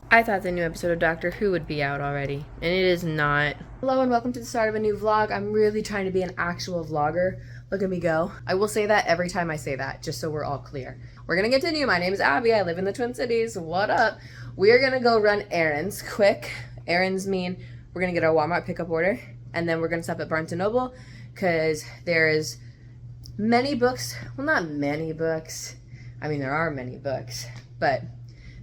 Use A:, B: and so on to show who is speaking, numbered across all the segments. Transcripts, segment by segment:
A: I thought the new episode of Doctor Who would be out already, and it is not. Hello and welcome to the start of a new vlog. I'm really trying to be an actual vlogger. Look at me go. I will say that every time I say that, just so we're all clear. We're gonna continue. My name is Abbie. I live in the Twin Cities. What up? We're gonna go run errands quick. Errands mean we're gonna get our Walmart pickup order, and then we're gonna stop at Barnes & Noble because there's many books. Well, not many books. I mean, there are many books, but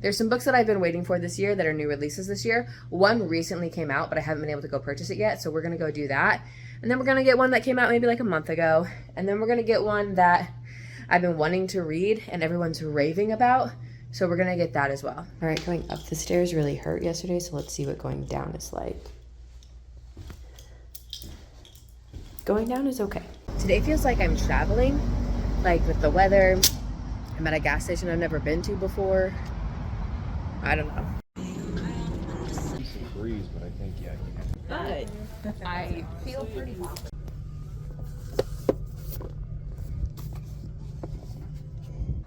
A: there's some books that I've been waiting for this year that are new releases this year. One recently came out, but I haven't been able to go purchase it yet, so we're going to go do that. And then we're going to get one that came out maybe like a month ago. And then we're going to get one that I've been wanting to read and everyone's raving about, so we're going to get that as well. All right, going up the stairs really hurt yesterday, so let's see what going down is like. Going down is okay. Today feels like I'm traveling, like with the weather. I'm at a gas station I've never been to before. I don't know.
B: Decent breeze, but I think, yeah.
A: But I feel pretty well.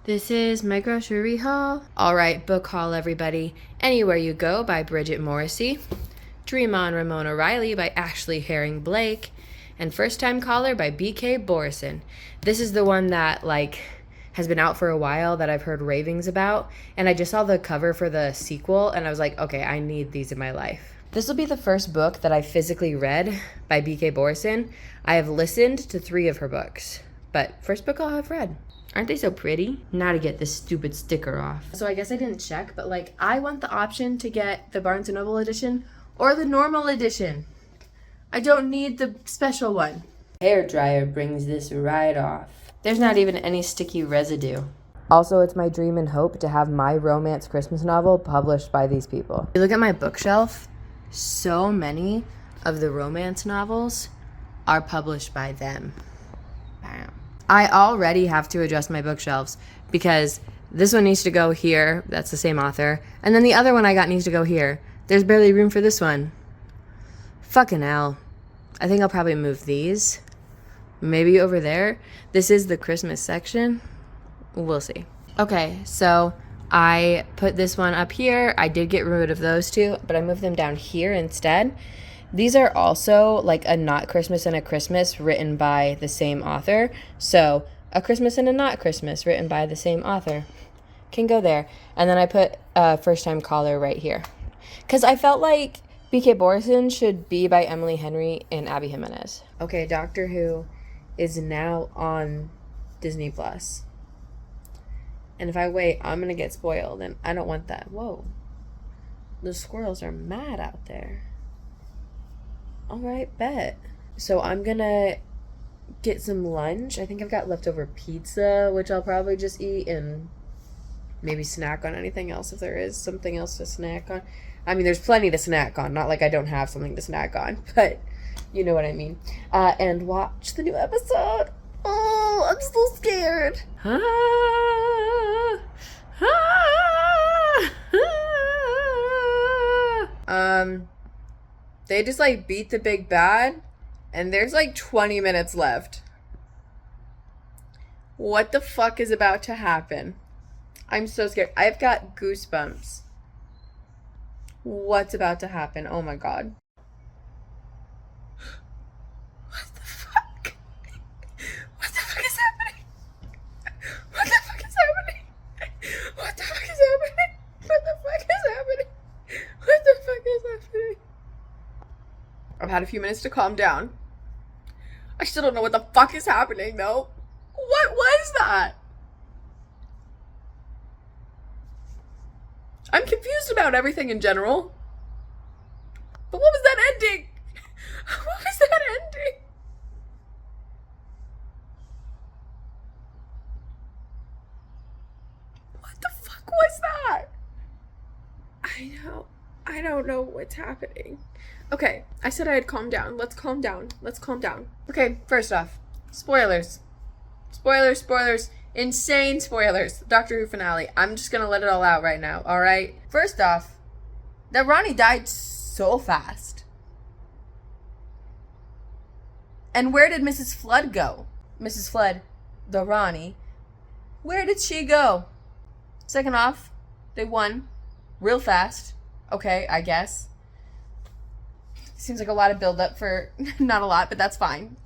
A: This is my grocery haul. All right, book haul, everybody. Anywhere You Go by Bridget Morrissey. Dream On Ramona Riley by Ashley Herring Blake. And First Time Caller by B.K. Borison. This is the one that, has been out for a while that I've heard ravings about, and I just saw the cover for the sequel and I was like, okay, I need these in my life. This will be the first book that I physically read by B.K. Borison. I have listened to 3 of her books, but first book I'll have read. Aren't they so pretty? Now to get this stupid sticker off. So I guess I didn't check, but I want the option to get the Barnes & Noble edition or the normal edition. I don't need the special one. Hair dryer brings this right off. There's not even any sticky residue. Also, it's my dream and hope to have my romance Christmas novel published by these people. If you look at my bookshelf, so many of the romance novels are published by them. Bam. I already have to adjust my bookshelves because this one needs to go here. That's the same author. And then the other one I got needs to go here. There's barely room for this one. Fucking hell. I think I'll probably move these. Maybe over there. This is the Christmas section. We'll see. Okay, so I put this one up here. I did get rid of those 2, but I moved them down here instead. These are also like A Not Christmas and a Christmas written by the same author. So A Christmas and a Not Christmas written by the same author can go there. And then I put First Time Caller right here. Because I felt like B.K. Borison should be by Emily Henry and Abbie Jiminez. Okay, Doctor Who is now on Disney Plus. And if I wait, I'm gonna get spoiled, and I don't want that. Whoa. The squirrels are mad out there. Alright, bet. So I'm gonna get some lunch. I think I've got leftover pizza, which I'll probably just eat and maybe snack on anything else if there is something else to snack on. I mean, there's plenty to snack on. Not like I don't have something to snack on, but you know what I mean. And watch the new episode. Oh, I'm so scared. They just beat the big bad, and there's 20 minutes left. What the fuck is about to happen? I'm so scared. I've got goosebumps. What's about to happen? Oh my god. What the fuck? What the fuck is happening? What the fuck is happening? What the fuck is happening? What the fuck is happening? What the fuck is happening? I've had a few minutes to calm down. I still don't know what the fuck is happening though. What was that? I'm confused about everything in general. But what was that ending? What was that ending? What the fuck was that? I don't know what's happening. Okay, I said I'd calm down. Let's calm down. Let's calm down. Okay, first off, spoilers. Spoilers. Insane spoilers. Doctor Who finale. I'm just gonna let it all out right now, alright? First off, that Ronnie died so fast. And where did Mrs. Flood go? Mrs. Flood, the Ronnie, where did she go? Second off, they won real fast. Okay, I guess. Seems like a lot of buildup for not a lot, but that's fine.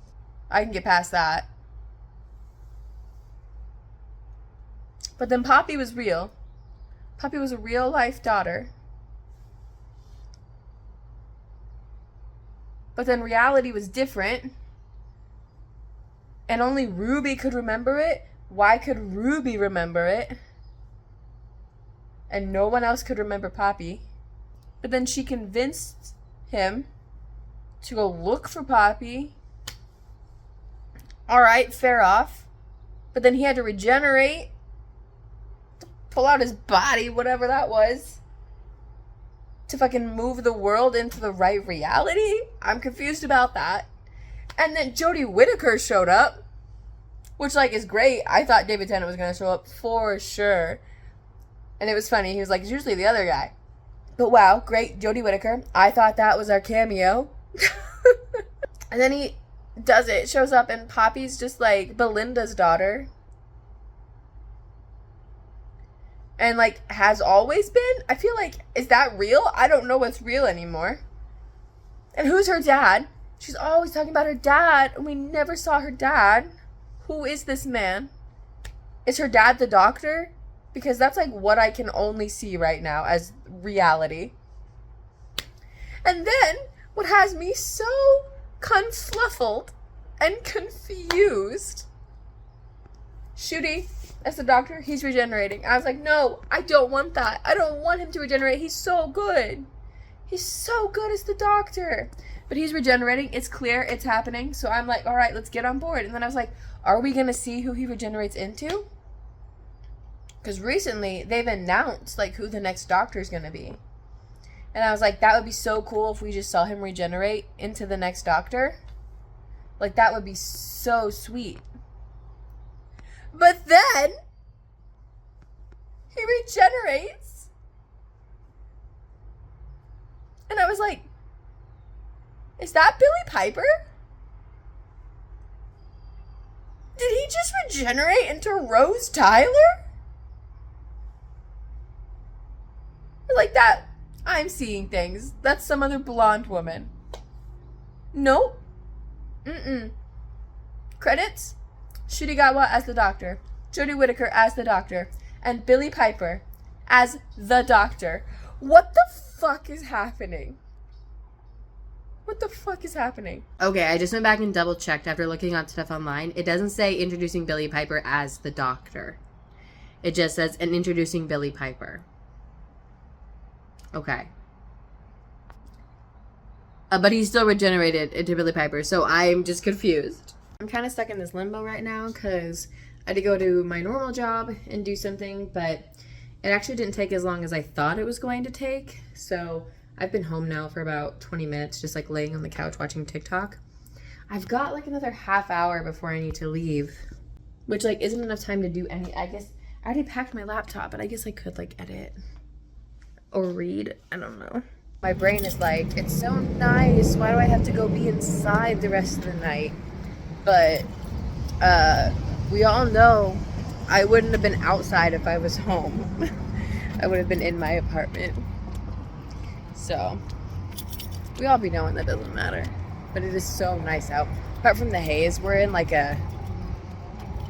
A: I can get past that. But then Poppy was real. Poppy was a real life daughter. But then reality was different. And only Ruby could remember it. Why could Ruby remember it? And no one else could remember Poppy. But then she convinced him to go look for Poppy. Alright, fair off. But then he had to regenerate. Pull out his body, whatever that was. To fucking move the world into the right reality? I'm confused about that. And then Jodie Whittaker showed up. Which, like, is great. I thought David Tennant was going to show up for sure. And it was funny. He was like, it's usually the other guy. But wow, great. Jodie Whittaker. I thought that was our cameo. And then he does it. Shows up and Poppy's just like Belinda's daughter. And like, has always been? I feel like, is that real? I don't know what's real anymore. And who's her dad? She's always talking about her dad. And we never saw her dad. Who is this man? Is her dad the doctor? Because that's like what I can only see right now as reality. And then, what has me so confluffled and confused. Shooty, as the doctor, he's regenerating. I was like, no, I don't want that. I don't want him to regenerate. He's so good. He's so good as the doctor. But he's regenerating. It's clear. It's happening. So I'm like, all right, let's get on board. And then I was like, are we going to see who he regenerates into? Because recently, they've announced, like, who the next doctor is going to be. And I was like, that would be so cool if we just saw him regenerate into the next doctor. Like, that would be so sweet. But then, he regenerates. And I was like, is that Billy Piper? Did he just regenerate into Rose Tyler? Like that, I'm seeing things. That's some other blonde woman. Nope. Credits? Shurigawa as the doctor. Jodie Whittaker as the doctor. And Billy Piper as the doctor. What the fuck is happening? What the fuck is happening? Okay, I just went back and double checked after looking on stuff online. It doesn't say introducing Billy Piper as the doctor. It just says and introducing Billy Piper. Okay. But he's still regenerated into Billy Piper, so I'm just confused. I'm kind of stuck in this limbo right now because I had to go to my normal job and do something, but it actually didn't take as long as I thought it was going to take. So I've been home now for about 20 minutes, just like laying on the couch watching TikTok. I've got like another half hour before I need to leave, which like isn't enough time to do any, I guess I already packed my laptop, but I guess I could like edit or read. I don't know. My brain is like, it's so nice. Why do I have to go be inside the rest of the night? But we all know I wouldn't have been outside if I was home. I would have been in my apartment. So we all be knowing that doesn't matter. But it is so nice out. Apart from the haze, we're in like a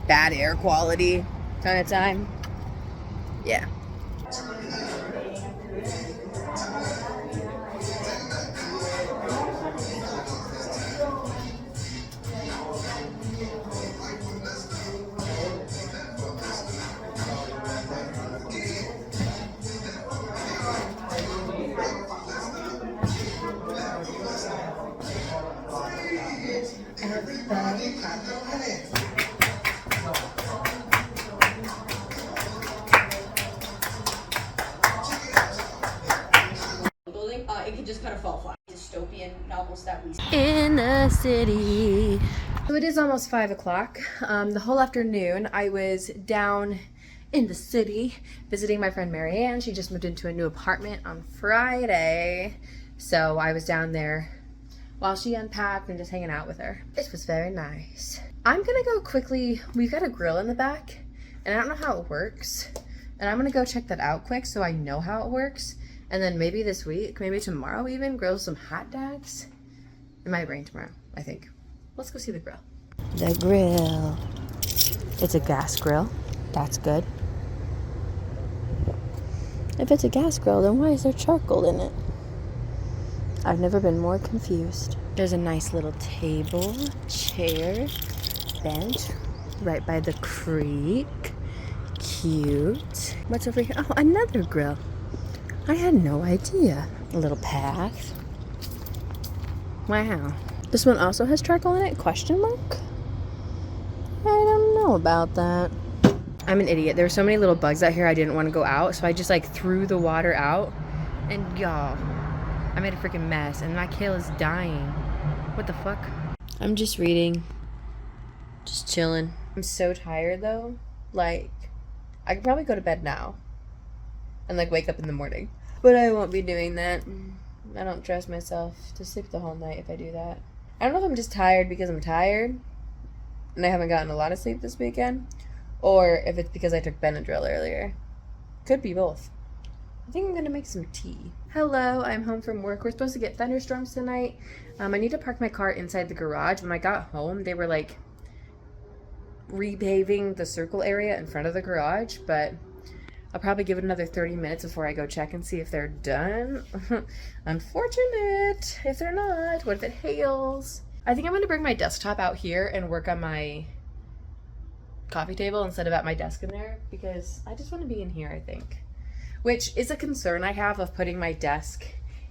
A: bad air quality kind of time. Yeah.
C: It can just kind of fall flat. Dystopian novels that we see.
A: In the city. So it is almost 5 o'clock. The whole afternoon I was down in the city visiting my friend Marianne. She just moved into a new apartment on Friday. So I was down there while she unpacked and just hanging out with her. It was very nice. I'm gonna go quickly. We've got a grill in the back and I don't know how it works. And I'm gonna go check that out quick so I know how it works. And then maybe this week, maybe tomorrow even, grill some hot dogs. It might rain tomorrow, I think. Let's go see the grill. The grill. It's a gas grill. That's good. If it's a gas grill, then why is there charcoal in it? I've never been more confused. There's a nice little table, chair, bench, right by the creek. Cute. What's over here? Oh, another grill. I had no idea. A little path. Wow. This one also has charcoal in it? Question mark? I don't know about that. I'm an idiot. There were so many little bugs out here I didn't want to go out, so I just like threw the water out. And y'all, I made a freaking mess and my kale is dying. What the fuck? I'm just reading. Just chilling. I'm so tired though. Like, I could probably go to bed now and like wake up in the morning. But I won't be doing that. I don't trust myself to sleep the whole night if I do that. I don't know if I'm just tired because I'm tired and I haven't gotten a lot of sleep this weekend, or if it's because I took Benadryl earlier. Could be both. I think I'm gonna make some tea. Hello, I'm home from work. We're supposed to get thunderstorms tonight. I need to park my car inside the garage. When I got home, they were like repaving the circle area in front of the garage, but I'll probably give it another 30 minutes before I go check and see if they're done. Unfortunate if they're not. What if it hails? I think I'm gonna bring my desktop out here and work on my coffee table instead of at my desk in there, because I just want to be in here, I think. Which is a concern I have of putting my desk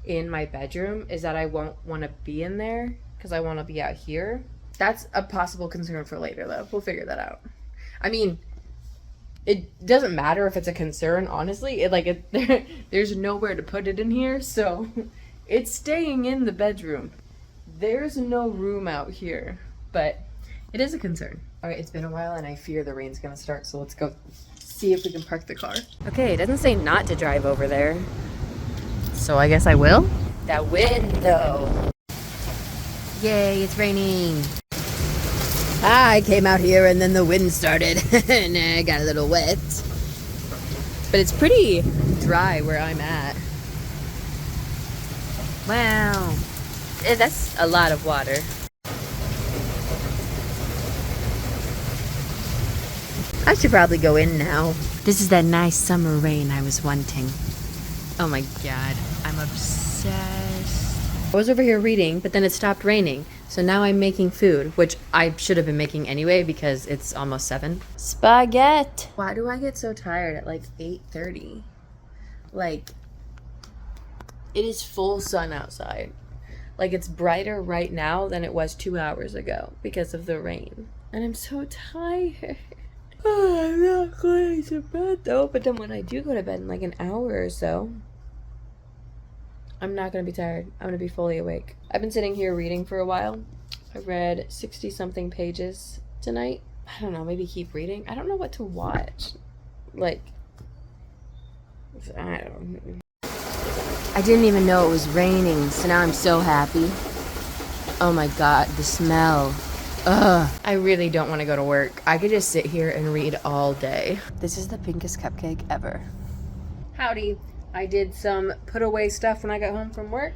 A: in my bedroom, is that I won't want to be in there because I want to be out here. That's a possible concern for later though. We'll figure that out. I mean, it doesn't matter if it's a concern, honestly. There's nowhere to put it in here, so it's staying in the bedroom. There's no room out here, but it is a concern. All right, it's been a while and I fear the rain's gonna start, so let's go see if we can park the car. Okay, it doesn't say not to drive over there, so I guess I will. That wind though. Yay, it's raining. I came out here and then the wind started and I got a little wet. But it's pretty dry where I'm at. Wow. That's a lot of water. I should probably go in now. This is that nice summer rain I was wanting. Oh my god, I'm obsessed. I was over here reading, but then it stopped raining. So now I'm making food, which I should have been making anyway because it's almost 7. Spaghetti! Why do I get so tired at like 8:30? Like, it is full sun outside. Like, it's brighter right now than it was 2 hours ago because of the rain. And I'm so tired. Oh, I'm not going to bed though, but then when I do go to bed in like an hour or so, I'm not going to be tired. I'm going to be fully awake. I've been sitting here reading for a while. I read 60 something pages tonight. I don't know, maybe keep reading. I don't know what to watch. Like, I don't know. I didn't even know it was raining, so now I'm so happy. Oh my god, the smell. Ugh. I really don't want to go to work. I could just sit here and read all day. This is the pinkest cupcake ever. Howdy. I did some put away stuff when I got home from work.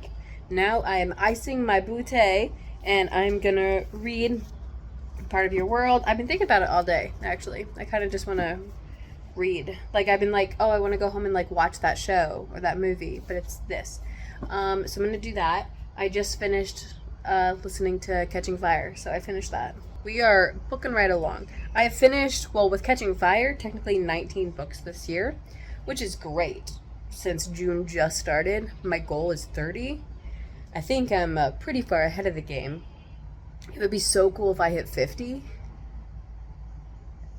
A: Now I am icing my bootay and I'm gonna read Part of Your World. I've been thinking about it all day, actually. I kind of just want to read. Like, I've been like, oh, I want to go home and like watch that show or that movie, but it's this. So I'm gonna do that. I just finished listening to Catching Fire, so I finished that. We are booking right along. I have finished, well, with Catching Fire, technically 19 books this year, which is great. Since June just started, my goal is 30. I think I'm pretty far ahead of the game. It would be so cool if I hit 50.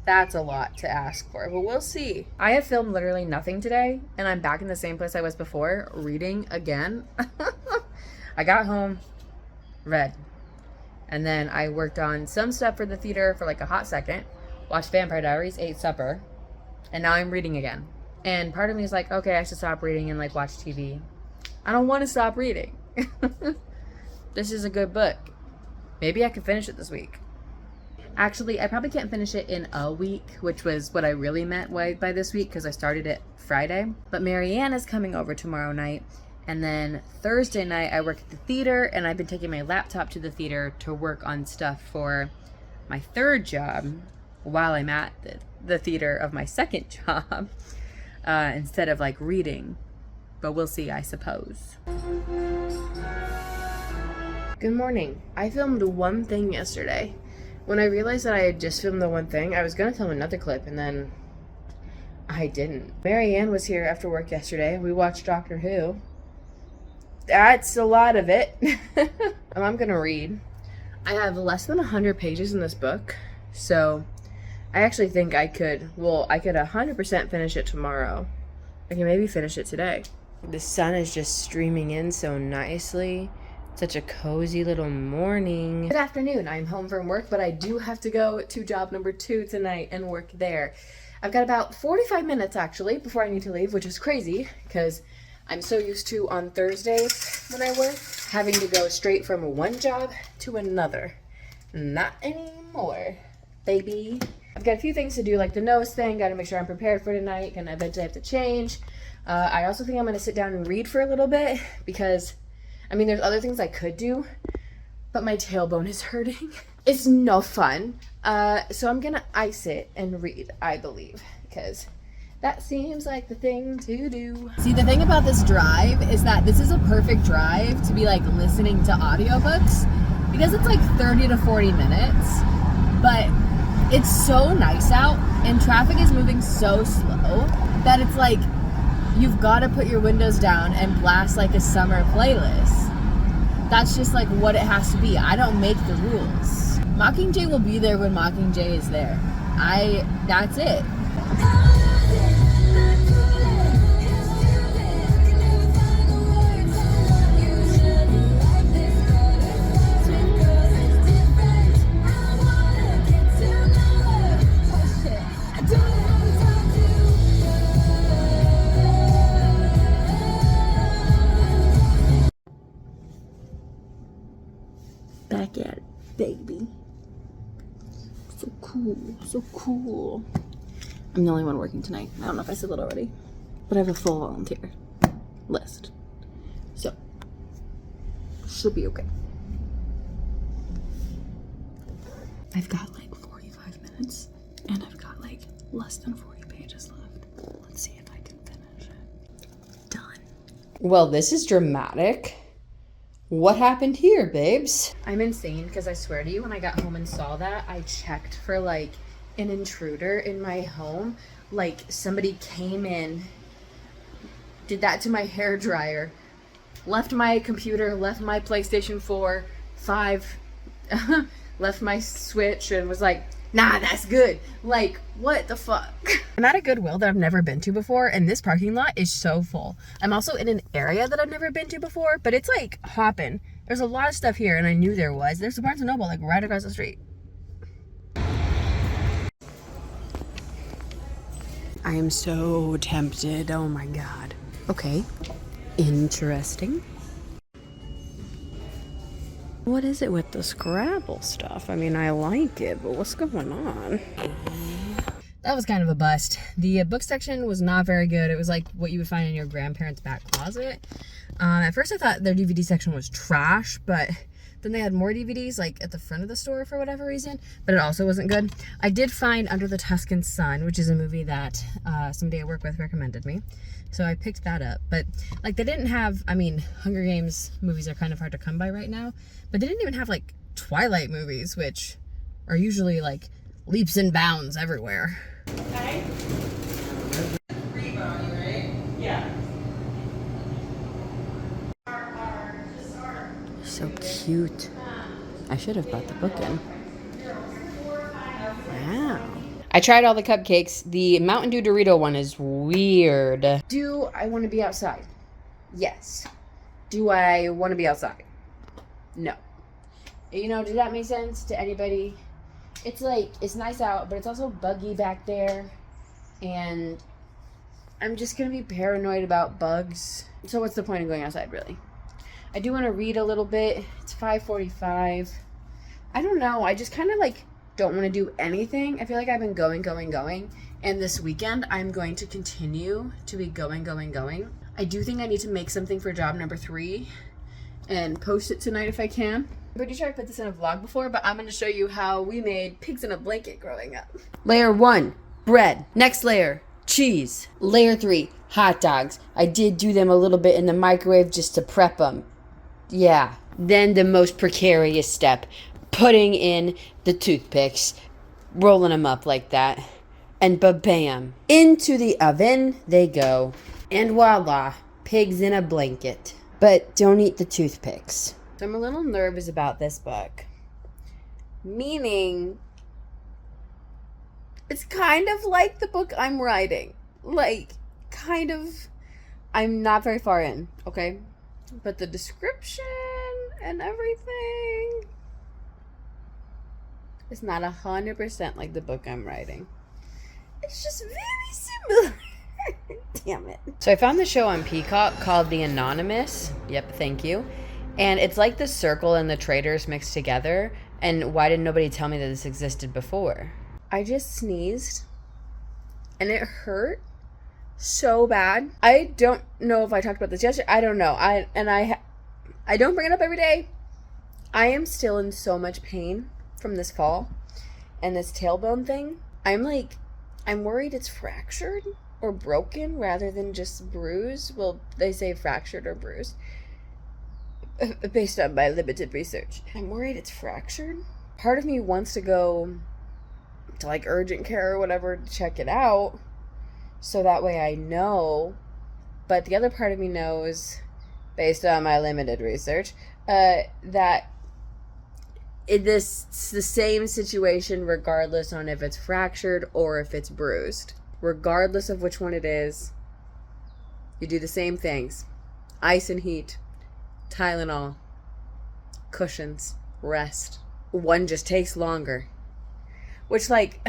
A: That's a lot to ask for, but we'll see. I have filmed literally nothing today, and I'm back in the same place I was before, reading again. I got home, read, and then I worked on some stuff for the theater for like a hot second, watched Vampire Diaries, ate supper, and now I'm reading again. And part of me is like, okay, I should stop reading and like watch TV. I don't want to stop reading. This is a good book. Maybe I can finish it this week. Actually, I probably can't finish it in a week, which was what I really meant by this week, because I started it Friday. But Marianne is coming over tomorrow night, and then Thursday night I work at the theater, and I've been taking my laptop to the theater to work on stuff for my third job while I'm at the theater of my second job, instead of like reading. But we'll see, I suppose. Good morning. I filmed one thing yesterday. When I realized that I had just filmed the one thing, I was gonna film another clip, and then I didn't. Marianne was here after work yesterday. We watched Doctor Who. That's a lot of it. I'm gonna read. I have less than 100 pages in this book, so I actually think I could 100% finish it tomorrow. I can maybe finish it today. The sun is just streaming in so nicely. Such a cozy little morning. Good afternoon. I'm home from work, but I do have to go to job number 2 tonight and work there. I've got about 45 minutes actually before I need to leave, which is crazy because I'm so used to on Thursdays when I work having to go straight from one job to another. Not anymore, baby. I've got a few things to do, like the nose thing. Got to make sure I'm prepared for tonight. Gonna eventually have to change. I also think I'm gonna sit down and read for a little bit because, I mean, there's other things I could do, but my tailbone is hurting. It's no fun. So I'm gonna ice it and read, I believe, because that seems like the thing to do. See, the thing about this drive is that this is a perfect drive to be like listening to audiobooks because it's like 30 to 40 minutes, but it's so nice out and traffic is moving so slow that it's like you've got to put your windows down and blast like a summer playlist. That's just like what it has to be. I don't make the rules. Mockingjay will be there when Mockingjay is there. That's it. Back at it, baby. So cool, so cool. I'm the only one working tonight. I don't know if I said that already, but I have a full volunteer list. So, should be okay. I've got like 45 minutes, and I've got like less than 40 pages left. Let's see if I can finish it. Done. Well, this is dramatic. What happened here, babes? I'm insane because I swear to you, when I got home and saw that, I checked for like an intruder in my home. Like somebody came in, did that to my hair dryer, left my computer, left my PlayStation 4, 5, left my Switch and was like, nah, that's good. Like, what the fuck? I'm at a Goodwill that I've never been to before, and this parking lot is so full. I'm also in an area that I've never been to before, but it's like hopping. There's a lot of stuff here, and I knew there was. There's a Barnes & Noble like right across the street. I am so tempted. Oh my god. Okay. Interesting. What is it with the Scrabble stuff? I mean, I like it, but what's going on? That was kind of a bust. The book section was not very good. It was like what you would find in your grandparents' back closet. At first I thought their DVD section was trash, but then they had more DVDs like at the front of the store for whatever reason, but it also wasn't good. I did find Under the Tuscan Sun, which is a movie that somebody I work with recommended me. So I picked that up, but like they didn't have, I mean, Hunger Games movies are kind of hard to come by right now, but they didn't even have like Twilight movies, which are usually like leaps and bounds everywhere.
D: Okay. Rebound, right? Yeah.
A: So cute. I should have brought the book in. Wow. I tried all the cupcakes. The Mountain Dew Dorito one is weird. Do I want to be outside? Yes. Do I want to be outside? No. You know, does that make sense to anybody? It's like, it's nice out, but it's also buggy back there. And I'm just going to be paranoid about bugs. So what's the point of going outside, really? I do want to read a little bit. It's 5:45. I don't know. I just kind of like don't want to do anything. I feel like I've been going. And this weekend, I'm going to continue to be going. I do think I need to make something for job number 3 and post it tonight if I can. I'm pretty sure I put this in a vlog before, but I'm going to show you how we made pigs in a blanket growing up. Layer 1, bread. Next layer, cheese. Layer 3, hot dogs. I did do them a little bit in the microwave just to prep them. Yeah. Then the most precarious step, putting in the toothpicks, rolling them up like that, and ba-bam. Into the oven they go. And voila, pigs in a blanket. But don't eat the toothpicks. So I'm a little nervous about this book. Meaning, it's kind of like the book I'm writing. Like, kind of. I'm not very far in, okay? But the description and everything is not 100% like the book I'm writing. It's just very similar. Damn it. So I found the show on Peacock called The Anonymous. Yep, thank you. And it's like The Circle and The Traitors mixed together. And why did nobody tell me that this existed before? I just sneezed. And it hurt so bad. I don't know if I talked about this yesterday. I don't know. I don't bring it up every day. I am still in so much pain from this fall. And this tailbone thing. I'm worried it's fractured or broken rather than just bruised. Well, they say fractured or bruised based on my limited research. I'm worried it's fractured. Part of me wants to go to like urgent care or whatever to check it out so that way I know. But the other part of me knows, based on my limited research, that it's the same situation regardless on if it's fractured or if it's bruised. Regardless of which one it is, you do the same things. Ice and heat, Tylenol, cushions, rest. One just takes longer. Which, like,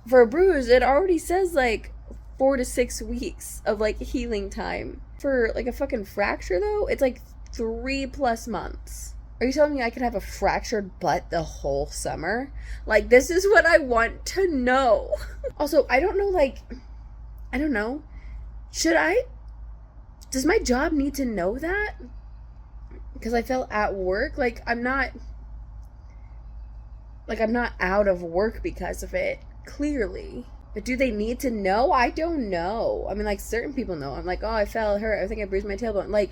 A: for a bruise, it already says, like, 4 to 6 weeks of, like, healing time. For, like, a fucking fracture, though, it's, like, 3+ months. Are you telling me I could have a fractured butt the whole summer? Like, this is what I want to know. Also, I don't know, does my job need to know that? Because I felt at work, I'm not out of work because of it, clearly. But do they need to know? I don't know. I mean, certain people know. I'm like, oh, I fell hurt. I think I bruised my tailbone.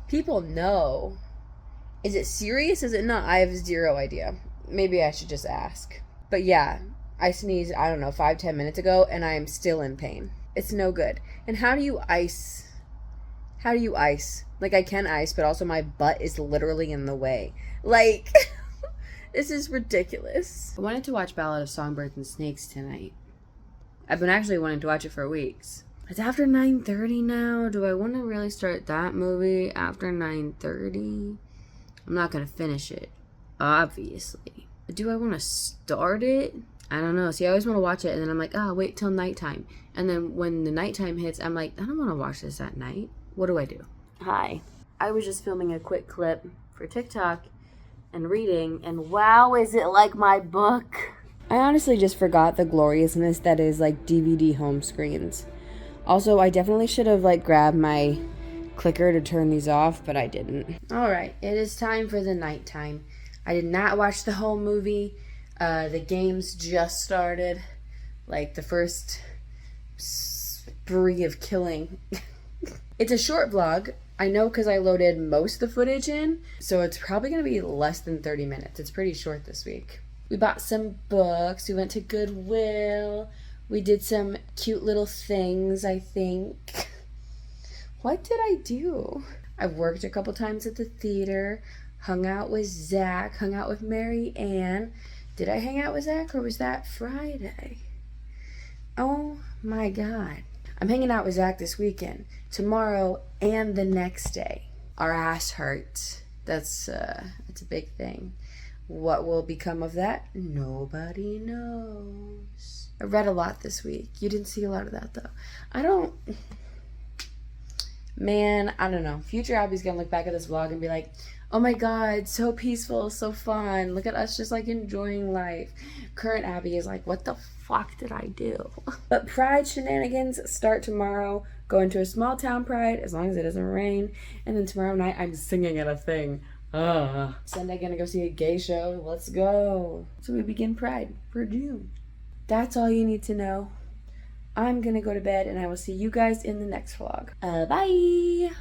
A: People know. Is it serious? Is it not? I have zero idea. Maybe I should just ask. But yeah, I sneezed, 5-10 minutes ago, and I am still in pain. It's no good. And how do you ice? I can ice, but also my butt is literally in the way. This is ridiculous. I wanted to watch Ballad of Songbirds and Snakes tonight. I've been actually wanting to watch it for weeks. It's after 9:30 now. Do I want to really start that movie after 9:30? I'm not going to finish it, obviously. But do I want to start it? I don't know. See, I always want to watch it, and then I'm like, wait till nighttime. And then when the nighttime hits, I'm like, I don't want to watch this at night. What do I do? Hi. I was just filming a quick clip for TikTok and reading, and wow, is it like my book? I honestly just forgot the gloriousness that is, DVD home screens. Also, I definitely should have, grabbed my clicker to turn these off, but I didn't. Alright, it is time for the nighttime. I did not watch the whole movie. The games just started. The first spree of killing. It's a short vlog. I know because I loaded most of the footage in, so it's probably going to be less than 30 minutes. It's pretty short this week. We bought some books. We went to Goodwill. We did some cute little things, I think. What did I do? I worked a couple times at the theater, hung out with Zach, hung out with Marianne. Did I hang out with Zach or was that Friday? Oh my God. I'm hanging out with Zach this weekend, tomorrow and the next day. Our ass hurts. That's a big thing. What will become of that? Nobody knows. I read a lot this week. You didn't see a lot of that though. I don't know. Future Abbie's gonna look back at this vlog and be like, Oh my god, so peaceful, so fun. Look at us just like enjoying life. Current Abbie is like, what the fuck did I do? But Pride shenanigans start tomorrow. Going to a small town Pride, as long as it doesn't rain. And then tomorrow night, I'm singing at a thing. Sunday, gonna go see a gay show. Let's go. So we begin Pride for June. That's all you need to know. I'm gonna go to bed, and I will see you guys in the next vlog. Bye!